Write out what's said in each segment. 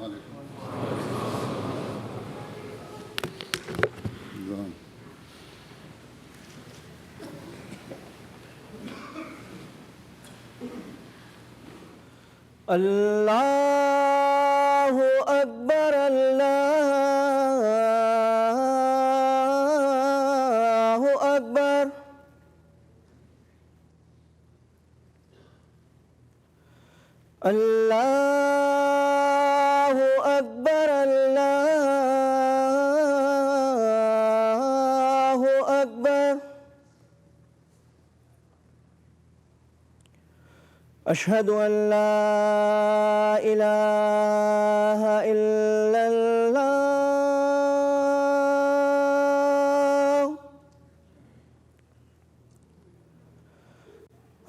الله أكبر الله أكبر الله أكبر الله أكبر أشهد أن لا إله إلا الله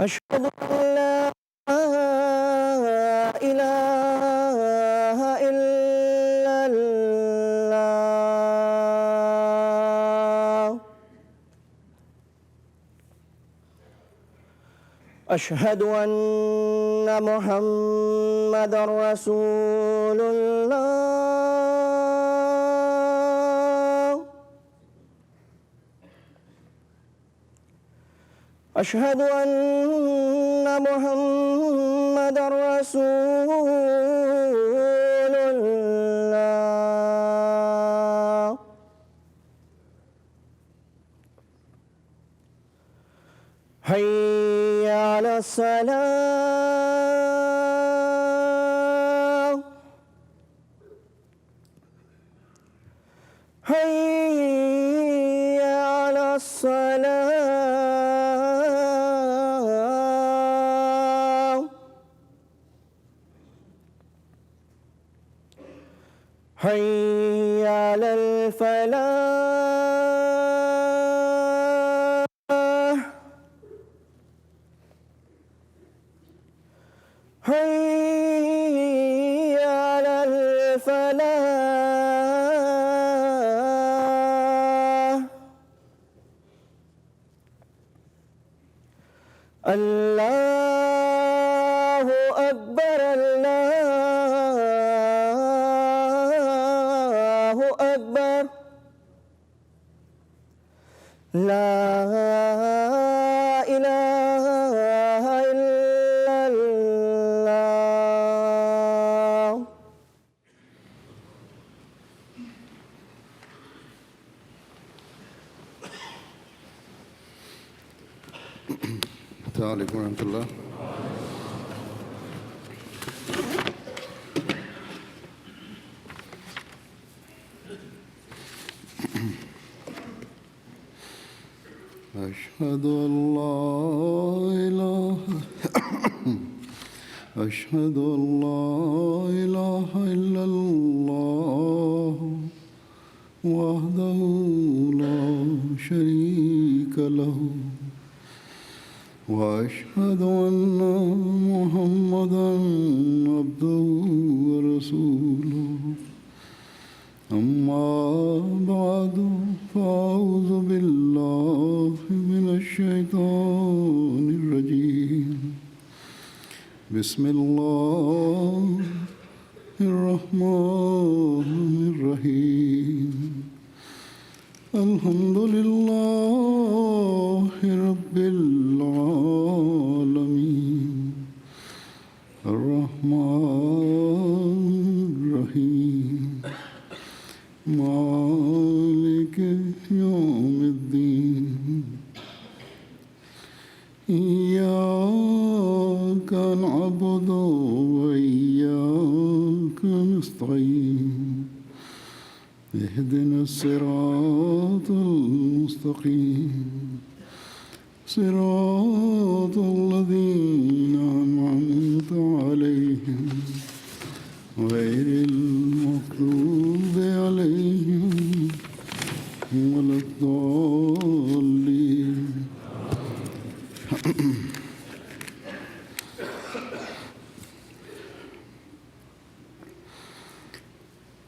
أشهد أن لا إله إلا الله أشهد أن محمدًا رسول الله أشهد أن محمدًا رسول الله حي على الصلاة حي على الصلاة حي على الفلاح حي على الفلاح الله أكبر الله أكبر لا إله إلا الله السلام عليكم ورحمة الله. أشهد أن لا إله أشهد أن لا إله إلا الله وحده لا شريك له وأشهد أن محمدًا عبده ورسوله أما بعد فأعوذ بالله من الشيطان الرجيم بسم الله الرحمن الرحيم الحمد لله رب العالمين الرحمن الرحيم مالك يوم الدين إياك نعبد وإياك نستعين اهدنا الصراط المستقيم صراط الذين أنعمت عليهم غير المغضوب عليهم ولا الضالين.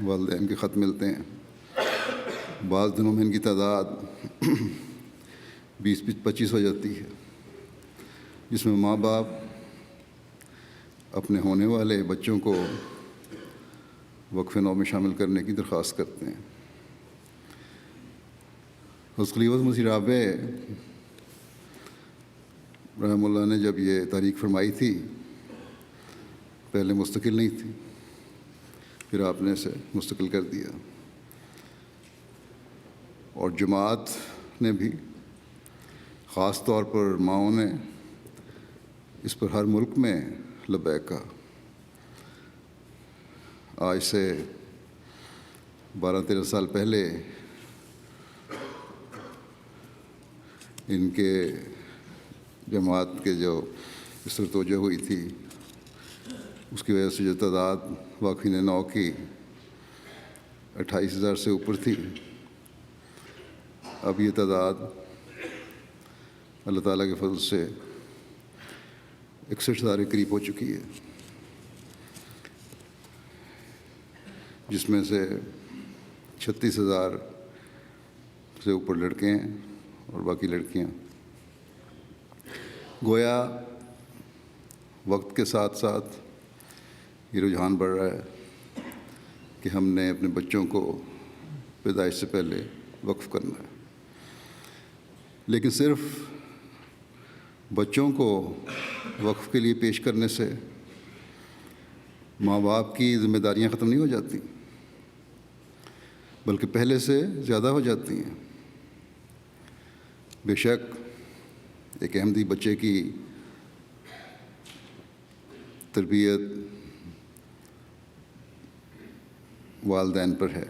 والدین کے خط ملتے ہیں. بعض دنوں میں ان کی تعداد 20-25 ہو جاتی ہے، جس میں ماں باپ اپنے ہونے والے بچوں کو وقف نو میں شامل کرنے کی درخواست کرتے ہیں. حضرت خلیفۃ مسیح رابع رحمہ اللہ نے جب یہ تحریک فرمائی تھی، پہلے مستقل نہیں تھی، پھر آپ نے اسے مستقل کر دیا، اور جماعت نے بھی، خاص طور پر ماؤں نے اس پر ہر ملک میں لبیک کہا. آج سے 12-13 سال پہلے ان کے جماعت کے جو اس پر توجہ ہوئی تھی، اس کی وجہ سے جو تعداد واقفین نو کی 28,000 سے اوپر تھی، اب یہ تعداد اللہ تعالیٰ کے فضل سے 61,000 کے قریب ہو چکی ہے، جس میں سے 36,000 سے اوپر لڑکے ہیں اور باقی لڑکیاں. گویا وقت کے ساتھ ساتھ یہ رجحان بڑھ رہا ہے کہ ہم نے اپنے بچوں کو پیدائش سے پہلے وقف کرنا ہے. لیکن صرف بچوں کو وقف کے لیے پیش کرنے سے ماں باپ کی ذمہ داریاں ختم نہیں ہو جاتی، بلکہ پہلے سے زیادہ ہو جاتی ہیں. بے شک ایک احمدی بچے کی تربیت والدین پر ہے،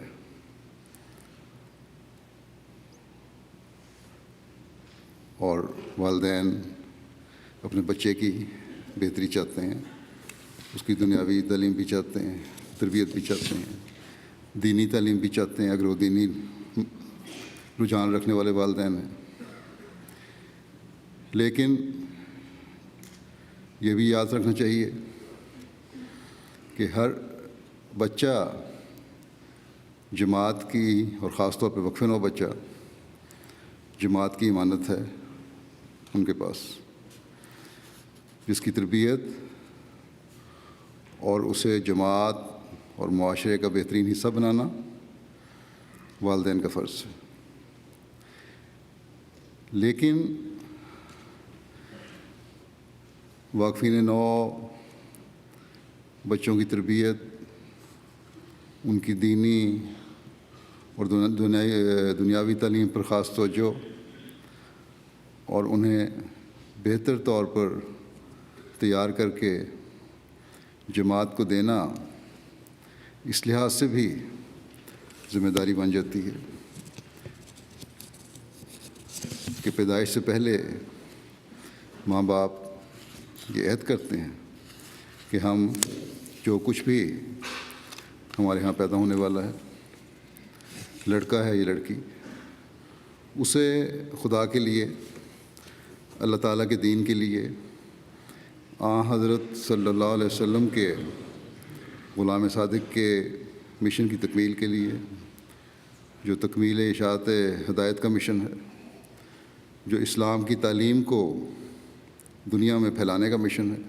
اور والدین اپنے بچے کی بہتری چاہتے ہیں، اس کی دنیاوی تعلیم بھی چاہتے ہیں، تربیت بھی چاہتے ہیں، دینی تعلیم بھی چاہتے ہیں اگر وہ دینی رجحان رکھنے والے والدین ہیں. لیکن یہ بھی یاد رکھنا چاہیے کہ ہر بچہ جماعت کی، اور خاص طور پہ وقف نو بچہ جماعت کی امانت ہے ان کے پاس، جس کی تربیت اور اسے جماعت اور معاشرے کا بہترین حصہ بنانا والدین کا فرض ہے. لیکن واقفین نو بچوں کی تربیت، ان کی دینی اور دنیاوی تعلیم پر خاص توجہ، اور انہیں بہتر طور پر تیار کر کے جماعت کو دینا، اس لحاظ سے بھی ذمہ داری بن جاتی ہے کہ پیدائش سے پہلے ماں باپ یہ عہد کرتے ہیں کہ ہم جو کچھ بھی ہمارے ہاں پیدا ہونے والا ہے، لڑکا ہے یا لڑکی، اسے خدا کے لیے، اللہ تعالیٰ کے دین کے لیے، حضرت صلی اللہ علیہ وسلم کے غلام صادق کے مشن کی تکمیل کے لیے، جو تکمیل اشاعت ہدایت کا مشن ہے، جو اسلام کی تعلیم کو دنیا میں پھیلانے کا مشن ہے،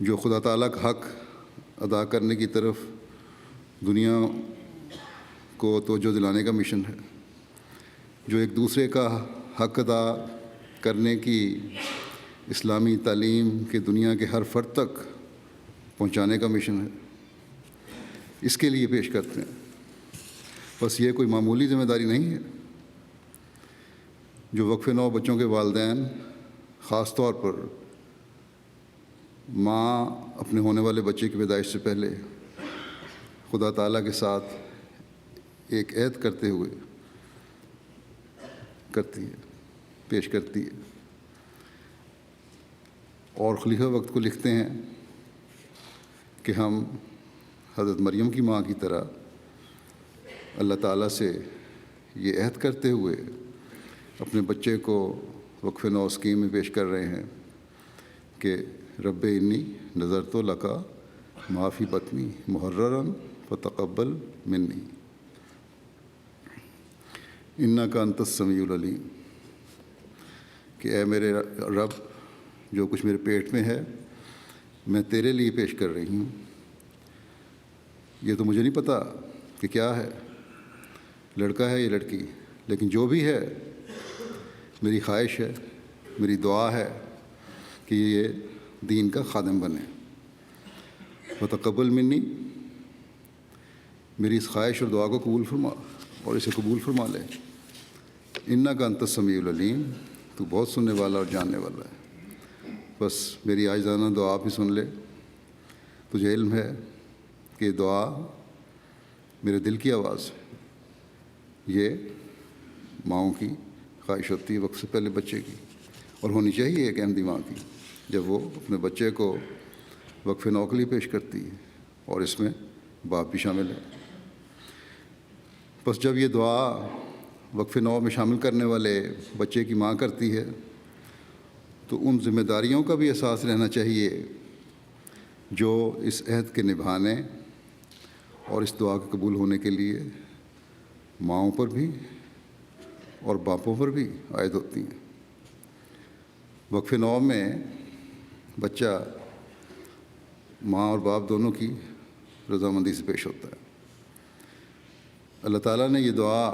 جو خدا تعالیٰ کا حق ادا کرنے کی طرف دنیا کو توجہ دلانے کا مشن ہے، جو ایک دوسرے کا حق ادا کرنے کی اسلامی تعلیم کے دنیا کے ہر فرد تک پہنچانے کا مشن ہے، اس کے لیے پیش کرتے ہیں. بس یہ کوئی معمولی ذمہ داری نہیں ہے جو وقف نو بچوں کے والدین، خاص طور پر ماں اپنے ہونے والے بچے کی پیدائش سے پہلے خدا تعالیٰ کے ساتھ ایک عہد کرتے ہوئے کرتی ہے، پیش کرتی ہے. اور خلیفہ وقت کو لکھتے ہیں کہ ہم حضرت مریم کی ماں کی طرح اللہ تعالیٰ سے یہ عہد کرتے ہوئے اپنے بچے کو وقف نو اسکیم میں پیش کر رہے ہیں کہ رب انی نظرت لکا ما فی بطنی محررا فتقبل منی انک انت السمیع العلیم، کہ اے میرے رب جو کچھ میرے پیٹ میں ہے میں تیرے لیے پیش کر رہی ہوں، یہ تو مجھے نہیں پتہ کہ کیا ہے، لڑکا ہے یا لڑکی، لیکن جو بھی ہے میری خواہش ہے، میری دعا ہے کہ یہ دین کا خادم بنے۔ وتقبل منی، میری اس خواہش اور دعا کو قبول فرما اور اسے قبول فرما لے۔ انک انت السمیع العلیم، تو بہت سننے والا اور جاننے والا ہے۔ بس میری عاجزانہ دعا بھی سن لے۔ تجھے علم ہے کہ دعا میرے دل کی آواز ہے، یہ ماؤں کی خواہش ہوتی ہے وقت سے پہلے بچے کی، اور ہونی چاہیے ایک احمدی ماں کی، جب وہ اپنے بچے کو وقف نو کے لیے پیش کرتی ہے، اور اس میں باپ بھی شامل ہے۔ بس جب یہ دعا وقف نو میں شامل کرنے والے بچے کی ماں کرتی ہے تو ان ذمہ داریوں کا بھی احساس رہنا چاہیے جو اس عہد کے نبھانے اور اس دعا کے قبول ہونے کے لیے ماؤں پر بھی اور باپوں پر بھی عائد ہوتی ہیں۔ وقف نو میں بچہ ماں اور باپ دونوں کی رضامندی سے پیش ہوتا ہے۔ اللہ تعالیٰ نے یہ دعا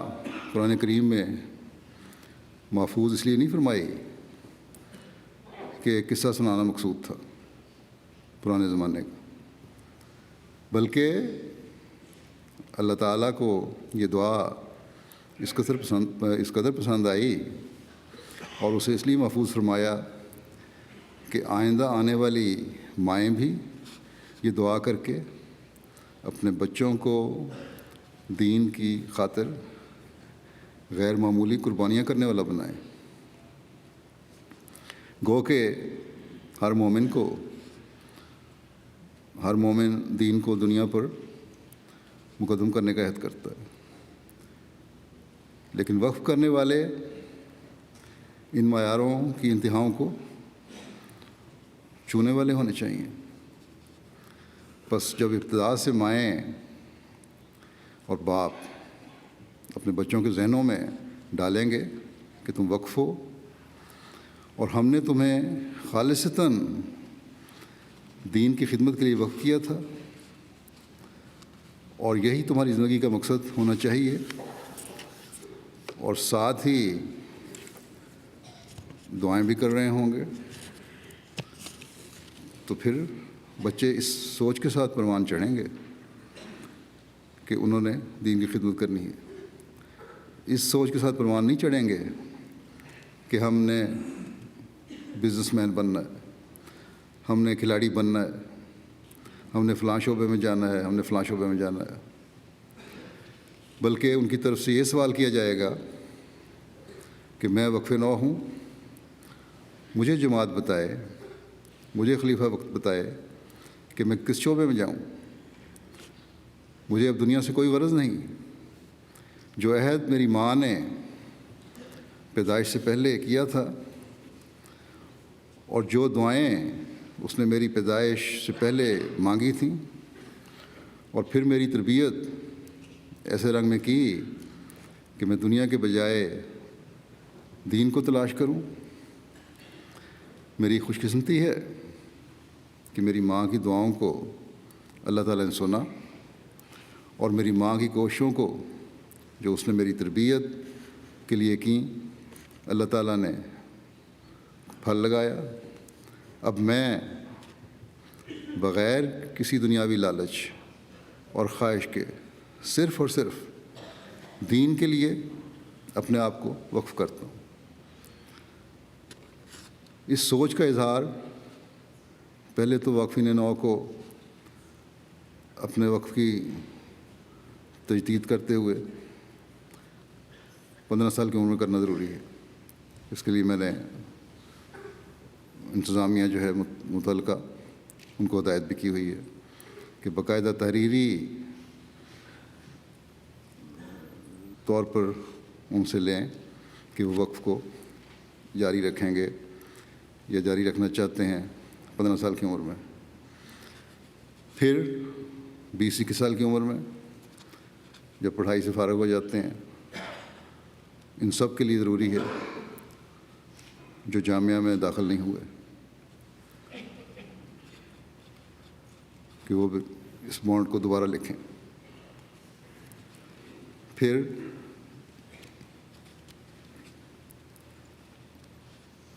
قرآن کریم میں محفوظ اس لیے نہیں فرمائی کہ ایک قصہ سنانا مقصود تھا پرانے زمانے کا، بلکہ اللہ تعالیٰ کو یہ دعا اس قدر پسند آئی اور اسے اس لیے محفوظ فرمایا کہ آئندہ آنے والی مائیں بھی یہ دعا کر کے اپنے بچوں کو دین کی خاطر غیر معمولی قربانیاں کرنے والا بنائیں۔ گو کہ ہر مومن دین کو دنیا پر مقدم کرنے کا عہد کرتا ہے، لیکن وقف کرنے والے ان معیاروں کی انتہاؤں کو چھونے والے ہونے چاہیے۔ بس جب ابتدا سے مائیں اور باپ اپنے بچوں کے ذہنوں میں ڈالیں گے کہ تم وقف ہو اور ہم نے تمہیں خالصتاً دین کی خدمت کے لیے وقف کیا تھا اور یہی تمہاری زندگی کا مقصد ہونا چاہیے، اور ساتھ ہی دعائیں بھی کر رہے ہوں گے، تو پھر بچے اس سوچ کے ساتھ پروان چڑھیں گے کہ انہوں نے دین کی خدمت کرنی ہے۔ اس سوچ کے ساتھ پروان نہیں چڑھیں گے کہ ہم نے بزنس مین بننا ہے، ہم نے کھلاڑی بننا ہے، ہم نے فلاں شعبے میں جانا ہے، ہم نے فلاں شعبے میں جانا ہے، بلکہ ان کی طرف سے یہ سوال کیا جائے گا کہ میں وقف نو ہوں، مجھے جماعت بتائے، مجھے خلیفہ وقت بتائے کہ میں کس شعبے میں جاؤں، مجھے اب دنیا سے کوئی غرض نہیں۔ جو عہد میری ماں نے پیدائش سے پہلے کیا تھا اور جو دعائیں اس نے میری پیدائش سے پہلے مانگی تھیں اور پھر میری تربیت ایسے رنگ میں کی کہ میں دنیا کے بجائے دین کو تلاش کروں، میری خوش قسمتی ہے کہ میری ماں کی دعاؤں کو اللہ تعالیٰ نے سنا اور میری ماں کی کوششوں کو جو اس نے میری تربیت کے لیے کی اللہ تعالیٰ نے پھل لگایا۔ اب میں بغیر کسی دنیاوی لالچ اور خواہش کے صرف اور صرف دین کے لیے اپنے آپ کو وقف کرتا ہوں۔ اس سوچ کا اظہار پہلے تو واقفین نو کو اپنے وقف کی تجدید کرتے ہوئے 15 سال کی عمر میں کرنا ضروری ہے۔ اس کے لیے میں نے انتظامیہ جو ہے متعلقہ ان کو ہدایت بھی کی ہوئی ہے کہ باقاعدہ تحریری طور پر ان سے لیں کہ وہ وقف کو جاری رکھیں گے یا جاری رکھنا چاہتے ہیں 15 سال کی عمر میں۔ پھر 20-21 سال کی عمر میں جب پڑھائی سے فارغ ہو جاتے ہیں، ان سب کے لیے ضروری ہے جو جامعہ میں داخل نہیں ہوئے کہ وہ اس بانڈ کو دوبارہ لکھیں۔ پھر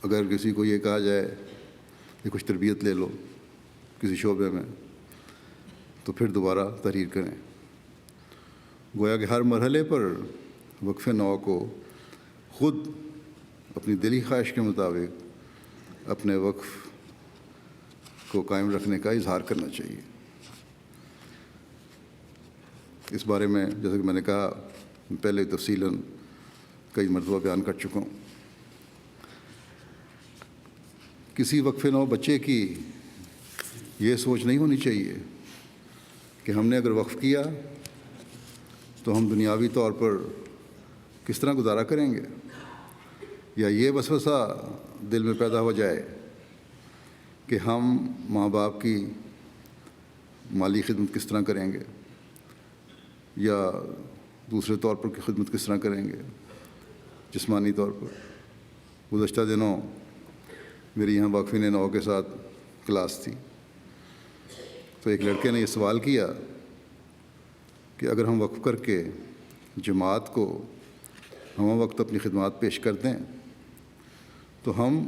اگر کسی کو یہ کہا جائے کہ کچھ تربیت لے لو کسی شعبے میں، تو پھر دوبارہ تحریر کریں۔ گویا کہ ہر مرحلے پر وقف نو کو خود اپنی دلی خواہش کے مطابق اپنے وقف کو قائم رکھنے کا اظہار کرنا چاہیے۔ اس بارے میں جیسا کہ میں نے کہا پہلے تفصیلاً کئی مرتبہ بیان کر چکا ہوں۔ کسی وقف نو بچے کی یہ سوچ نہیں ہونی چاہیے کہ ہم نے اگر وقف کیا تو ہم دنیاوی طور پر کس طرح گزارا کریں گے، یا یہ وسوسہ دل میں پیدا ہو جائے کہ ہم ماں باپ کی مالی خدمت کس طرح کریں گے یا دوسرے طور پر کی خدمت کس طرح کریں گے، جسمانی طور پر۔ گزشتہ دنوں میری یہاں وقفین نو کے ساتھ کلاس تھی، تو ایک لڑکے نے یہ سوال کیا کہ اگر ہم وقف کر کے جماعت کو ہم وقت اپنی خدمات پیش کر دیں تو ہم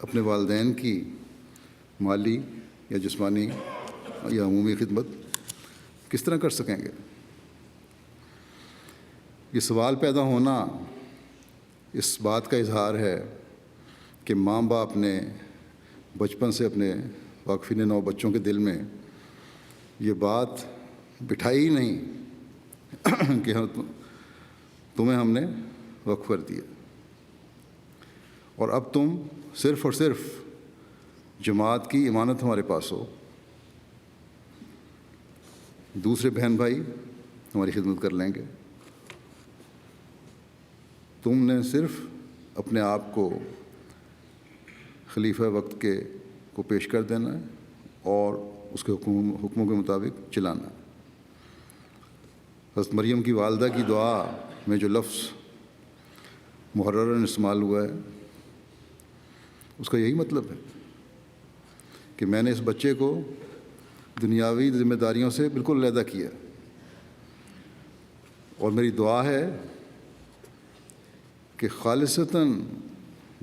اپنے والدین کی مالی یا جسمانی یا عمومی خدمت کس طرح کر سکیں گے۔ یہ سوال پیدا ہونا اس بات کا اظہار ہے کہ ماں باپ نے بچپن سے اپنے واقفین نو بچوں کے دل میں یہ بات بٹھائی ہی نہیں کہ تمہیں ہم نے وقف کر دیا، اور اب تم صرف اور صرف جماعت کی امانت ہمارے پاس ہو، دوسرے بہن بھائی ہماری خدمت کر لیں گے، تم نے صرف اپنے آپ کو خلیفہ وقت کو پیش کر دینا ہے اور اس کے حکموں کے مطابق چلانا ہے۔ حضرت مریم کی والدہ کی دعا میں جو لفظ محرراً استعمال ہوا ہے اس کا یہی مطلب ہے کہ میں نے اس بچے کو دنیاوی ذمہ داریوں سے بالکل علیحدہ کیا، اور میری دعا ہے کہ خالصتاً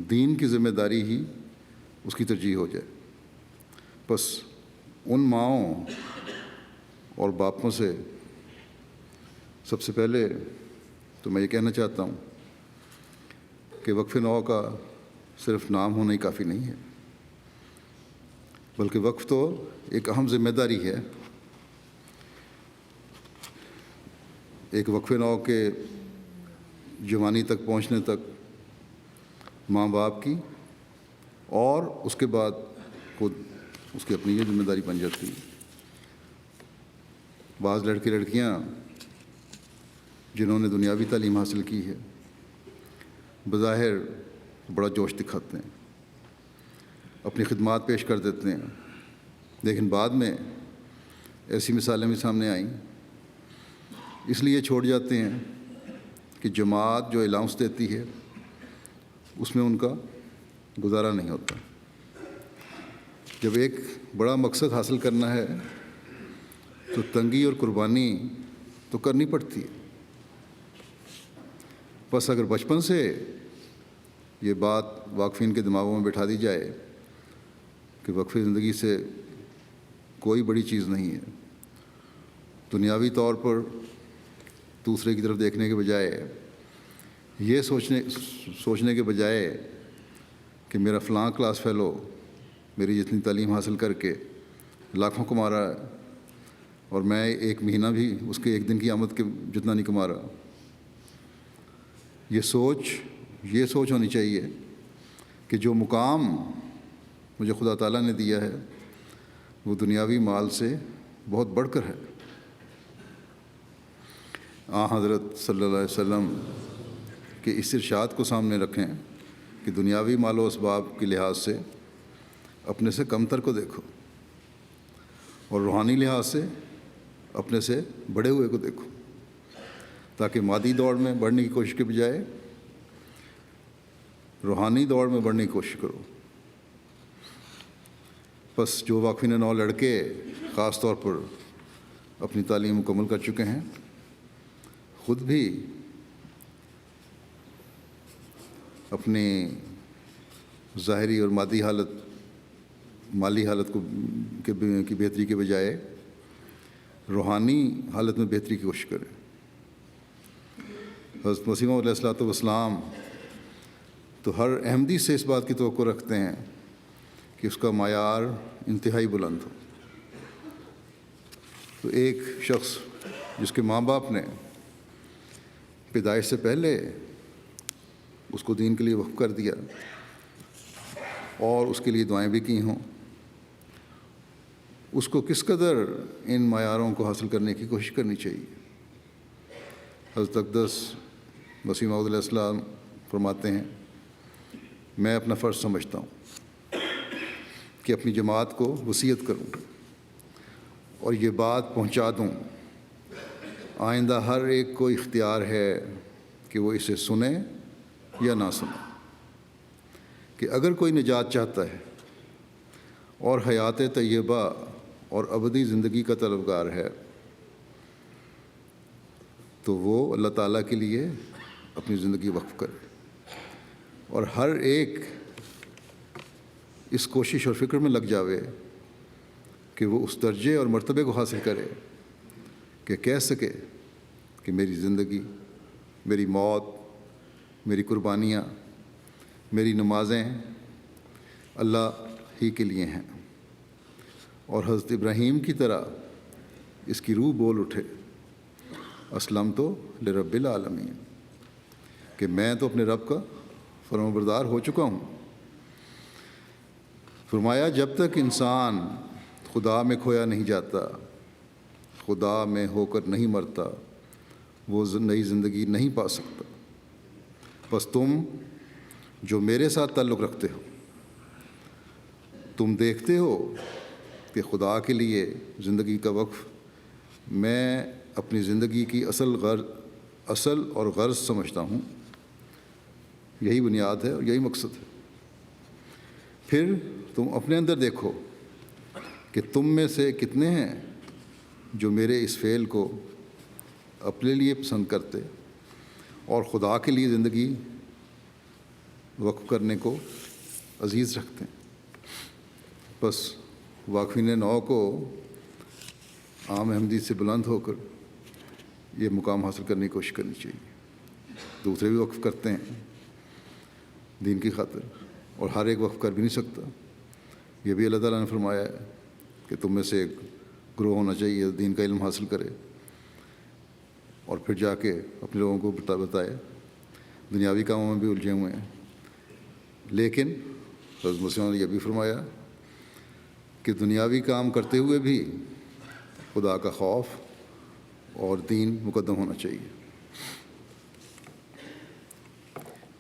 دین کی ذمہ داری ہی اس کی ترجیح ہو جائے۔ بس ان ماؤں اور باپوں سے سب سے پہلے تو میں یہ کہنا چاہتا ہوں کہ وقف نو کا صرف نام ہونا ہی کافی نہیں ہے، بلکہ وقف تو ایک اہم ذمہ داری ہے۔ ایک وقف نو کے جوانی تک پہنچنے تک ماں باپ کی، اور اس کے بعد خود اس کی اپنی یہ ذمہ داری بن جاتی ہے۔ بعض لڑکے لڑکیاں جنہوں نے دنیاوی تعلیم حاصل کی ہے بظاہر بڑا جوش دکھاتے ہیں، اپنی خدمات پیش کر دیتے ہیں، لیکن بعد میں ایسی مثالیں بھی سامنے آئیں، اس لیے چھوڑ جاتے ہیں کہ جماعت جو الاؤنس دیتی ہے اس میں ان کا گزارا نہیں ہوتا۔ جب ایک بڑا مقصد حاصل کرنا ہے تو تنگی اور قربانی تو کرنی پڑتی ہے۔ بس اگر بچپن سے یہ بات واقفین کے دماغوں میں بٹھا دی جائے کہ وقف زندگی سے کوئی بڑی چیز نہیں ہے، دنیاوی طور پر دوسرے کی طرف دیکھنے کے بجائے یہ سوچنے کے بجائے کہ میرا فلاں کلاس فیلو میری جتنی تعلیم حاصل کر کے لاکھوں کما رہا ہے اور میں ایک مہینہ بھی اس کے ایک دن کی آمد کے جتنا نہیں کما رہا، یہ سوچ ہونی چاہیے کہ جو مقام مجھے خدا تعالیٰ نے دیا ہے وہ دنیاوی مال سے بہت بڑھ کر ہے۔ حضرت صلی اللہ علیہ وسلم کے اس ارشاد کو سامنے رکھیں کہ دنیاوی مال و اسباب کے لحاظ سے اپنے سے کم تر کو دیکھو، اور روحانی لحاظ سے اپنے سے بڑے ہوئے کو دیکھو، تاکہ مادی دوڑ میں بڑھنے کی کوشش کے بجائے روحانی دوڑ میں بڑھنے کی کوشش کرو۔ بس جو واقفین نو لڑکے خاص طور پر اپنی تعلیم مکمل کر چکے ہیں، خود بھی اپنی ظاہری اور مادی مالی حالت کی بہتری کے بجائے روحانی حالت میں بہتری کی کوشش کریں۔ حضرت مسیح موعود علیہ الصلوۃ والسلام تو ہر احمدی سے اس بات کی توقع رکھتے ہیں کہ اس کا معیار انتہائی بلند ہو۔ تو ایک شخص جس کے ماں باپ نے پیدائش سے پہلے اس کو دین کے لیے وقف کر دیا اور اس کے لیے دعائیں بھی کی ہوں، اس کو کس قدر ان معیاروں کو حاصل کرنے کی کوشش کرنی چاہیے۔ حضرت اقدس مسیح موعود علیہ السلام فرماتے ہیں، میں اپنا فرض سمجھتا ہوں کہ اپنی جماعت کو وصیت کروں اور یہ بات پہنچا دوں، آئندہ ہر ایک کو اختیار ہے کہ وہ اسے سنے یا نہ سنے، کہ اگر کوئی نجات چاہتا ہے اور حیات طیبہ اور ابدی زندگی کا طلبگار ہے تو وہ اللہ تعالیٰ کے لیے اپنی زندگی وقف کرے، اور ہر ایک اس کوشش اور فکر میں لگ جاوے کہ وہ اس درجے اور مرتبے کو حاصل کرے کہ کہہ سکے کہ میری زندگی، میری موت، میری قربانیاں، میری نمازیں اللہ ہی کے لیے ہیں، اور حضرت ابراہیم کی طرح اس کی روح بول اٹھے، اسلمت لرب العالمین، کہ میں تو اپنے رب کا فرمانبردار ہو چکا ہوں۔ فرمایا جب تک انسان خدا میں کھویا نہیں جاتا، خدا میں ہو کر نہیں مرتا، وہ نئی زندگی نہیں پا سکتا۔ بس تم جو میرے ساتھ تعلق رکھتے ہو، تم دیکھتے ہو کہ خدا کے لیے زندگی کا وقف میں اپنی زندگی کی اصل اور غرض سمجھتا ہوں، یہی بنیاد ہے اور یہی مقصد ہے۔ پھر تم اپنے اندر دیکھو کہ تم میں سے کتنے ہیں جو میرے اس فعل کو اپنے لیے پسند کرتے اور خدا کے لیے زندگی وقف کرنے کو عزیز رکھتے ہیں۔ بس واقفین نو کو عام احمدی سے بلند ہو کر یہ مقام حاصل کرنے کی کوشش کرنی چاہیے۔ دوسرے بھی وقف کرتے ہیں دین کی خاطر، اور ہر ایک وقف کر بھی نہیں سکتا۔ یہ بھی اللہ تعالیٰ نے فرمایا ہے کہ تم میں سے ایک گروہ ہونا چاہیے دین کا علم حاصل کرے اور پھر جا کے اپنے لوگوں کو بتائے۔ دنیاوی کاموں میں بھی الجھے ہوئے ہیں، لیکن حضرت مسیح نے یہ بھی فرمایا کہ دنیاوی کام کرتے ہوئے بھی خدا کا خوف اور دین مقدم ہونا چاہیے۔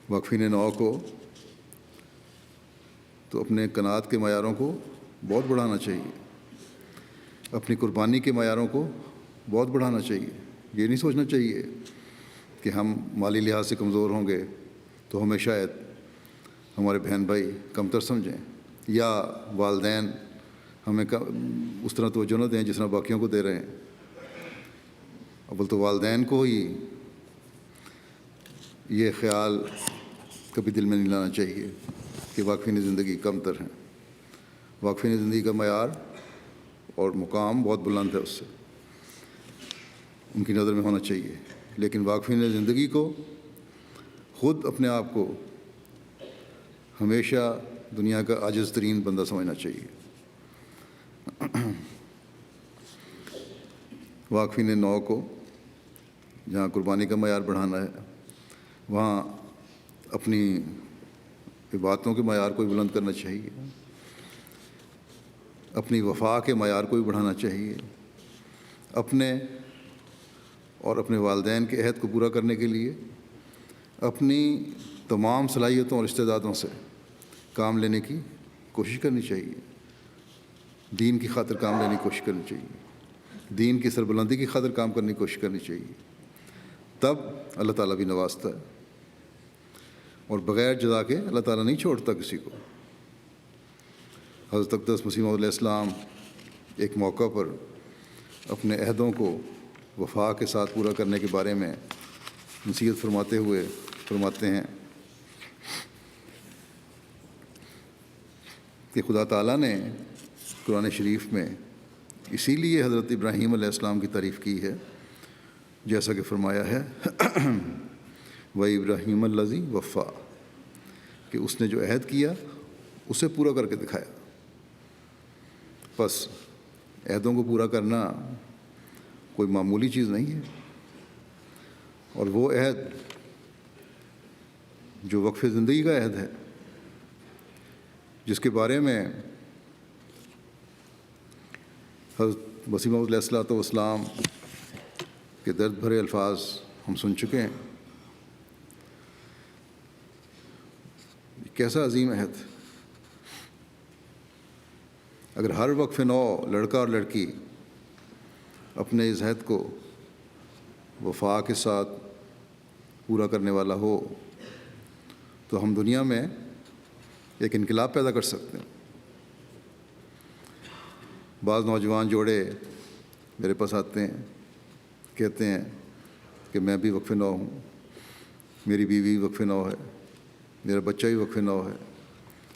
واقفین نو کو تو اپنے قناعت کے معیاروں کو بہت بڑھانا چاہیے، اپنی قربانی کے معیاروں کو بہت بڑھانا چاہیے۔ یہ نہیں سوچنا چاہیے کہ ہم مالی لحاظ سے کمزور ہوں گے تو ہمیں شاید ہمارے بہن بھائی کمتر سمجھیں، یا والدین ہمیں اس طرح توجہ نہ دیں جس طرح باقیوں کو دے رہے ہیں۔ اول تو والدین کو ہی یہ خیال کبھی دل میں نہیں لانا چاہیے کہ واقفین زندگی کمتر ہیں۔ واقفین زندگی کا معیار اور مقام بہت بلند ہے، اس سے ان کی نظر میں ہونا چاہیے، لیکن واقفین زندگی کو خود اپنے آپ کو ہمیشہ دنیا کا عاجز ترین بندہ سمجھنا چاہیے۔ واقفین نو کو جہاں قربانی کا معیار بڑھانا ہے، وہاں اپنی عبادتوں کے معیار کو بھی بلند کرنا چاہیے، اپنی وفا کے معیار کو بھی بڑھانا چاہیے، اپنے اور اپنے والدین کے عہد کو پورا کرنے کے لیے اپنی تمام صلاحیتوں اور استعدادوں سے کام لینے کی کوشش کرنی چاہیے، دین کی خاطر کام لینے کی کوشش کرنی چاہیے۔ دین کی سربلندی کی خاطر کام کرنے کی کوشش کرنی چاہیے، تب اللہ تعالیٰ بھی نوازتا ہے، اور بغیر جزا کے اللہ تعالیٰ نہیں چھوڑتا کسی کو۔ حضرت اقدس مسیح موعود علیہ السلام ایک موقع پر اپنے عہدوں کو وفا کے ساتھ پورا کرنے کے بارے میں نصیحت فرماتے ہوئے فرماتے ہیں کہ خدا تعالیٰ نے قرآن شریف میں اسی لیے حضرت ابراہیم علیہ السلام کی تعریف کی ہے، جیسا کہ فرمایا ہے وَإِبْرَاهِيمَ الَّذِي وَفَّى، کہ اس نے جو عہد کیا اسے پورا کر کے دکھایا۔ بس عہدوں کو پورا کرنا کوئی معمولی چیز نہیں ہے، اور وہ عہد جو وقف زندگی کا عہد ہے، جس کے بارے میں حضرت مسیح موعود علیہ السلام کے درد بھرے الفاظ ہم سن چکے ہیں۔ کیسا عظیم عہد! اگر ہر وقف نو لڑکا اور لڑکی اپنے اس عہد کو وفا کے ساتھ پورا کرنے والا ہو تو ہم دنیا میں ایک انقلاب پیدا کر سکتے ہیں۔ بعض نوجوان جوڑے میرے پاس آتے ہیں، کہتے ہیں کہ میں بھی وقف نو ہوں، میری بیوی وقف نو ہے، میرا بچہ بھی وقف نو ہے،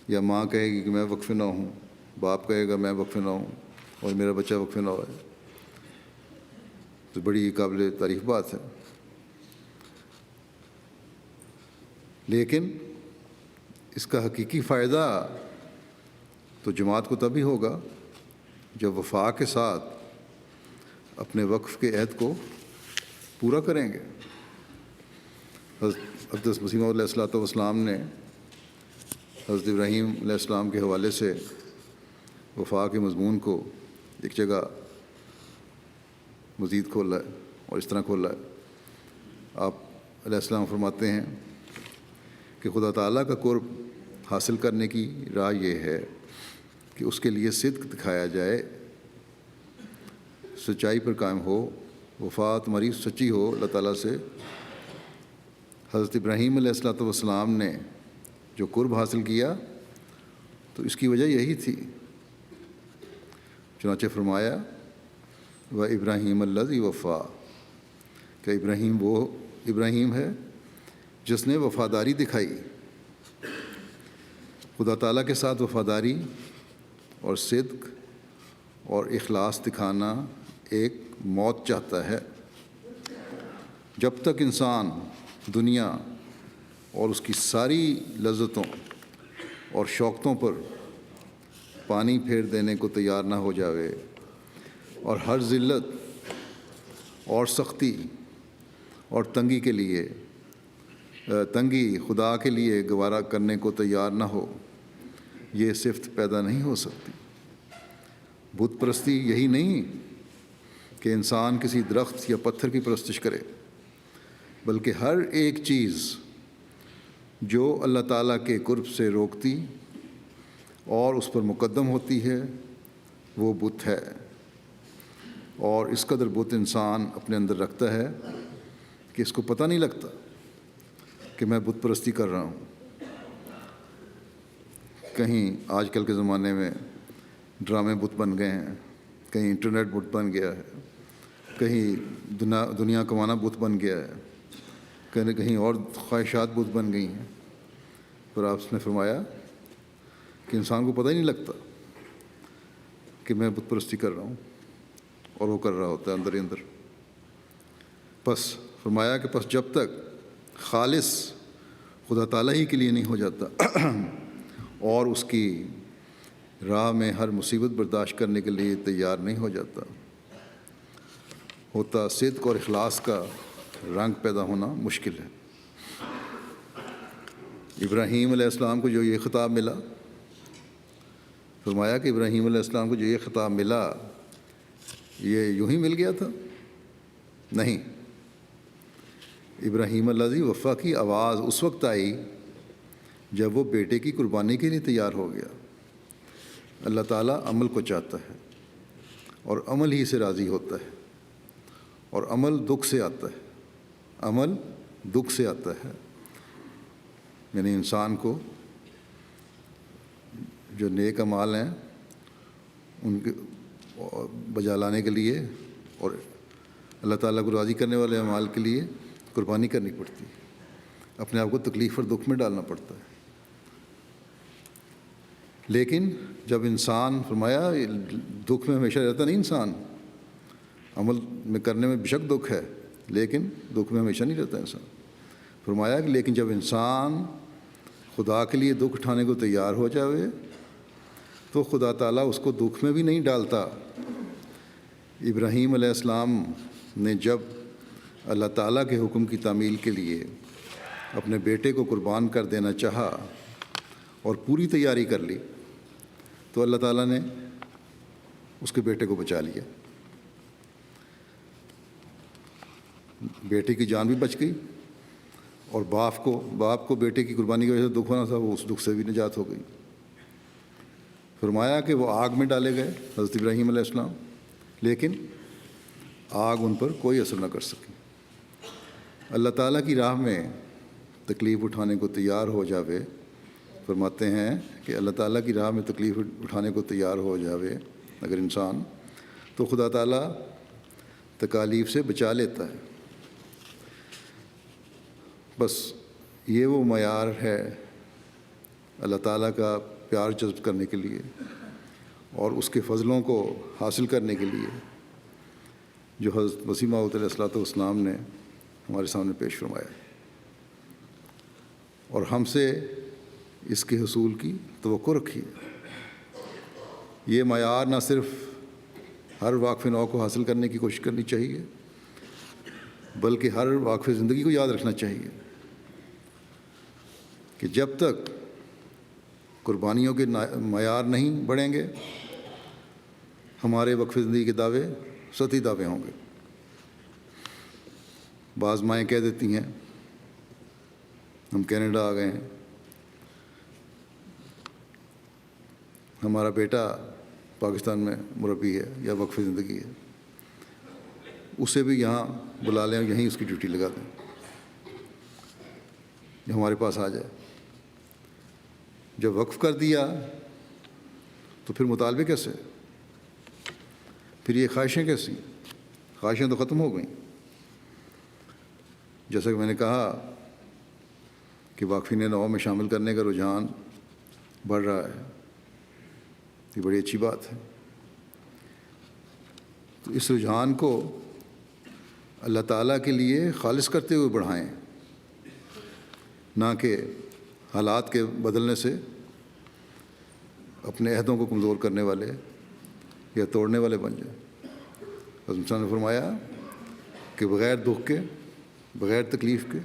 یا ماں کہے گی کہ میں وقف نو ہوں، باپ کہے گا میں وقف نو ہوں، اور میرا بچہ وقف نو ہے۔ تو بڑی قابل تعریف بات ہے، لیکن اس کا حقیقی فائدہ تو جماعت کو تبھی ہوگا جب وفا کے ساتھ اپنے وقف کے عہد کو پورا کریں گے۔ حضرت اقدس مسیح موعود علیہ السلام نے حضرت ابراہیم علیہ السلام کے حوالے سے وفا کے مضمون کو ایک جگہ مزید کھولا ہے، اور اس طرح کھولا ہے۔ آپ علیہ السلام فرماتے ہیں کہ خدا تعالیٰ کا قرب حاصل کرنے کی راہ یہ ہے کہ اس کے لیے صدق دکھایا جائے، سچائی پر قائم ہو، وفا تمہاری سچی ہو اللہ تعالیٰ سے۔ حضرت ابراہیم علیہ السلام نے جو قرب حاصل کیا تو اس کی وجہ یہی تھی۔ چنانچہ فرمایا وَإِبْرَاهِيمَ الَّذِي وَفَّى، کہ ابراہیم وہ ابراہیم ہے جس نے وفاداری دکھائی۔ خدا تعالیٰ کے ساتھ وفاداری اور صدق اور اخلاص دکھانا ایک موت چاہتا ہے۔ جب تک انسان دنیا اور اس کی ساری لذتوں اور شوقتوں پر پانی پھیر دینے کو تیار نہ ہو جاوے، اور ہر ذلت اور سختی اور تنگی خدا کے لیے گوارا کرنے کو تیار نہ ہو، یہ صفت پیدا نہیں ہو سکتی۔ بت پرستی یہی نہیں کہ انسان کسی درخت یا پتھر کی پرستش کرے، بلکہ ہر ایک چیز جو اللہ تعالیٰ کے قرب سے روکتی اور اس پر مقدم ہوتی ہے وہ بت ہے، اور اس قدر بت انسان اپنے اندر رکھتا ہے کہ اس کو پتہ نہیں لگتا کہ میں بت پرستی کر رہا ہوں۔ کہیں آج کل کے زمانے میں ڈرامے بت بن گئے ہیں، کہیں انٹرنیٹ بت بن گیا ہے، کہیں دنیا کمانا بت بن گیا ہے، کہیں اور خواہشات بت بن گئی ہیں۔ پر آپ نے فرمایا کہ انسان کو پتہ ہی نہیں لگتا کہ میں بت پرستی کر رہا ہوں، اور وہ کر رہا ہوتا ہے اندر ہی اندر۔ پس فرمایا کہ پس جب تک خالص خدا تعالیٰ ہی کے لیے نہیں ہو جاتا اور اس کی راہ میں ہر مصیبت برداشت کرنے کے لیے تیار نہیں ہو جاتا ہوتا، صدق اور اخلاص کا رنگ پیدا ہونا مشکل ہے۔ ابراہیم علیہ السلام کو جو یہ خطاب ملا، فرمایا کہ ابراہیم علیہ السلام کو جو یہ خطاب ملا یہ یوں ہی مل گیا تھا؟ نہیں، ابراہیم الذی وفا کی آواز اس وقت آئی جب وہ بیٹے کی قربانی کے لیے تیار ہو گیا۔ اللہ تعالیٰ عمل کو چاہتا ہے، اور عمل ہی سے راضی ہوتا ہے، اور عمل دکھ سے آتا ہے، عمل دکھ سے آتا ہے۔ یعنی انسان کو جو نیک اعمال ہیں ان کے بجا لانے کے لیے اور اللہ تعالیٰ کو راضی کرنے والے اعمال کے لیے قربانی کرنی پڑتی ہے، اپنے آپ کو تکلیف اور دکھ میں ڈالنا پڑتا ہے۔ لیکن جب انسان، فرمایا دکھ میں ہمیشہ رہتا نہیں انسان، عمل میں کرنے میں بے شک دکھ ہے لیکن دکھ میں ہمیشہ نہیں رہتا انسان۔ فرمایا کہ لیکن جب انسان خدا کے لیے دکھ اٹھانے کو تیار ہو جاوے تو خدا تعالیٰ اس کو دکھ میں بھی نہیں ڈالتا۔ ابراہیم علیہ السلام نے جب اللہ تعالیٰ کے حکم کی تعمیل کے لیے اپنے بیٹے کو قربان کر دینا چاہا اور پوری تیاری کر لی تو اللہ تعالیٰ نے اس کے بیٹے کو بچا لیا، بیٹے کی جان بھی بچ گئی، اور باپ کو بیٹے کی قربانی کی وجہ سے دکھ ہونا تھا، وہ اس دکھ سے بھی نجات ہو گئی۔ فرمایا کہ وہ آگ میں ڈالے گئے حضرت ابراہیم علیہ السلام، لیکن آگ ان پر کوئی اثر نہ کر سکی۔ اللہ تعالیٰ کی راہ میں تکلیف اٹھانے کو تیار ہو جاوے، فرماتے ہیں کہ اللہ تعالیٰ کی راہ میں تکلیف اٹھانے کو تیار ہو جاوے اگر انسان، تو خدا تعالیٰ تکالیف سے بچا لیتا ہے۔ بس یہ وہ معیار ہے اللہ تعالیٰ کا پیار جذب کرنے کے لیے اور اس کے فضلوں کو حاصل کرنے کے لیے جو حضرت مسیح موعود علیہ الصلوۃ والسلام نے ہمارے سامنے پیش فرمایا، اور ہم سے اس کے حصول کی توقع رکھی ہے۔ یہ معیار نہ صرف ہر واقف نو کو حاصل کرنے کی کوشش کرنی چاہیے بلکہ ہر واقف زندگی کو یاد رکھنا چاہیے کہ جب تک قربانیوں کے معیار نہیں بڑھیں گے ہمارے وقف زندگی کے دعوے سطحی دعوے ہوں گے۔ بعض مائیں کہہ دیتی ہیں ہم کینیڈا آ گئے ہیں، ہمارا بیٹا پاکستان میں مربی ہے یا وقف زندگی ہے، اسے بھی یہاں بلا لیں، یہیں اس کی ڈیوٹی لگا دیں، یہ ہمارے پاس آ جائے۔ جب وقف کر دیا تو پھر مطالبے کیسے؟ پھر یہ خواہشیں کیسی؟ خواہشیں تو ختم ہو گئیں۔ جیسا کہ میں نے کہا کہ واقفین نو میں شامل کرنے کا رجحان بڑھ رہا ہے، یہ بڑی اچھی بات ہے۔ تو اس رجحان کو اللہ تعالیٰ کے لیے خالص کرتے ہوئے بڑھائیں، نہ کہ حالات کے بدلنے سے اپنے عہدوں کو کمزور کرنے والے یا توڑنے والے بن جائیں۔ حضرت موسیٰ نے فرمایا کہ بغیر دکھ کے، بغیر تکلیف کے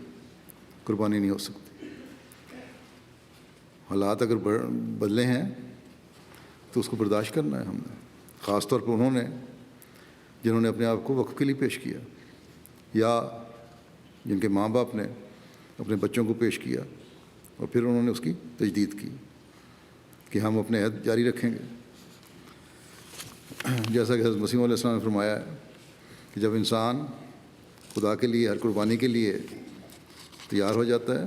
قربانی نہیں ہو سکتی۔ حالات اگر بدلے ہیں تو اس کو برداشت کرنا ہے ہم نے، خاص طور پر انہوں نے جنہوں نے اپنے آپ کو وقف کے لیے پیش کیا، یا جن کے ماں باپ نے اپنے بچوں کو پیش کیا اور پھر انہوں نے اس کی تجدید کی کہ ہم اپنے عہد جاری رکھیں گے۔ جیسا کہ حضرت مسیح علیہ السلام نے فرمایا ہے کہ جب انسان خدا کے لیے ہر قربانی کے لیے تیار ہو جاتا ہے